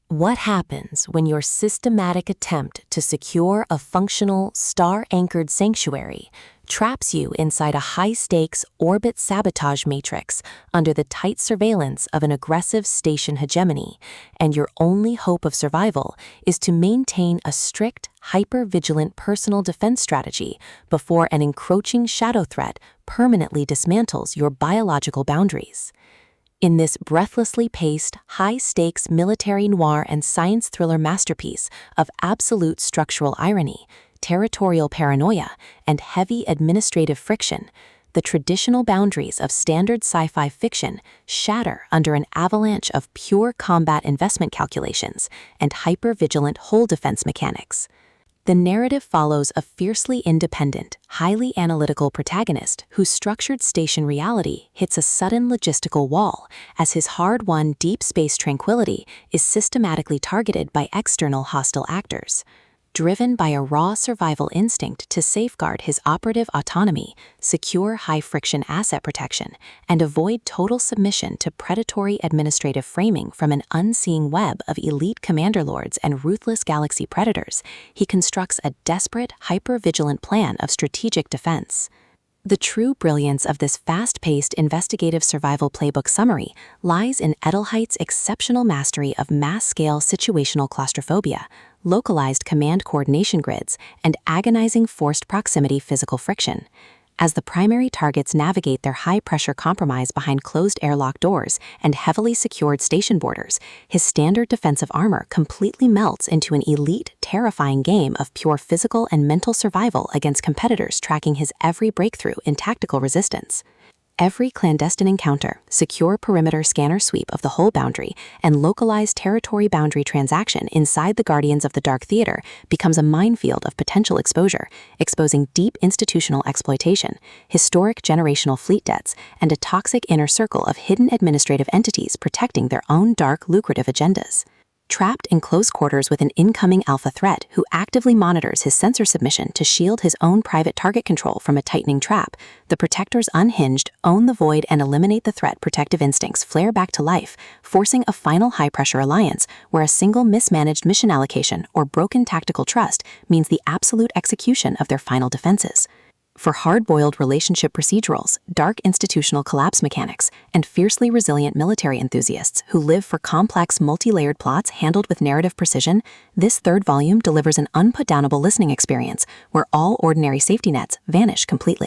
What happens when your systematic attempt to secure a functional, star-anchored sanctuary traps you inside a high-stakes orbit sabotage matrix under the tight surveillance of an aggressive station hegemony, and your only hope of survival is to maintain a strict, hyper-vigilant personal defense strategy before an encroaching shadow threat permanently dismantles your biological boundaries? In this breathlessly paced, high-stakes military noir and science thriller masterpiece of absolute structural irony, territorial paranoia, and heavy administrative friction, the traditional boundaries of standard sci-fi fiction shatter under an avalanche of pure combat investment calculations and hyper-vigilant hull defense mechanics. The narrative follows a fiercely independent, highly analytical protagonist whose structured station reality hits a sudden logistical wall as his hard-won deep space tranquility is systematically targeted by external hostile actors. Driven by a raw survival instinct to safeguard his operative autonomy, secure high-friction asset protection, and avoid total submission to predatory administrative framing from an unseeing web of elite commander lords and ruthless galaxy predators, he constructs a desperate, hyper-vigilant plan of strategic defense. The true brilliance of this fast-paced investigative survival playbook summary lies in Edelheit's exceptional mastery of mass-scale situational claustrophobia, localized command coordination grids, and agonizing forced proximity physical friction. As the primary targets navigate their high-pressure compromise behind closed airlock doors and heavily secured station borders, his standard defensive armor completely melts into an elite, terrifying game of pure physical and mental survival against competitors tracking his every breakthrough in tactical resistance. Every clandestine encounter, secure perimeter scanner sweep of the whole boundary, and localized territory boundary transaction inside the Guardians of the Dark Theater becomes a minefield of potential exposure, exposing deep institutional exploitation, historic generational fleet debts, and a toxic inner circle of hidden administrative entities protecting their own dark, lucrative agendas. Trapped in close quarters with an incoming alpha threat who actively monitors his sensor submission to shield his own private target control from a tightening trap, the Protector's unhinged, own the void and eliminate the threat protective instincts flare back to life, forcing a final high-pressure alliance where a single mismanaged mission allocation or broken tactical trust means the absolute execution of their final defenses. For hard-boiled relationship procedurals, dark institutional collapse mechanics, and fiercely resilient military enthusiasts who live for complex multi-layered plots handled with narrative precision, this third volume delivers an unputdownable listening experience where all ordinary safety nets vanish completely.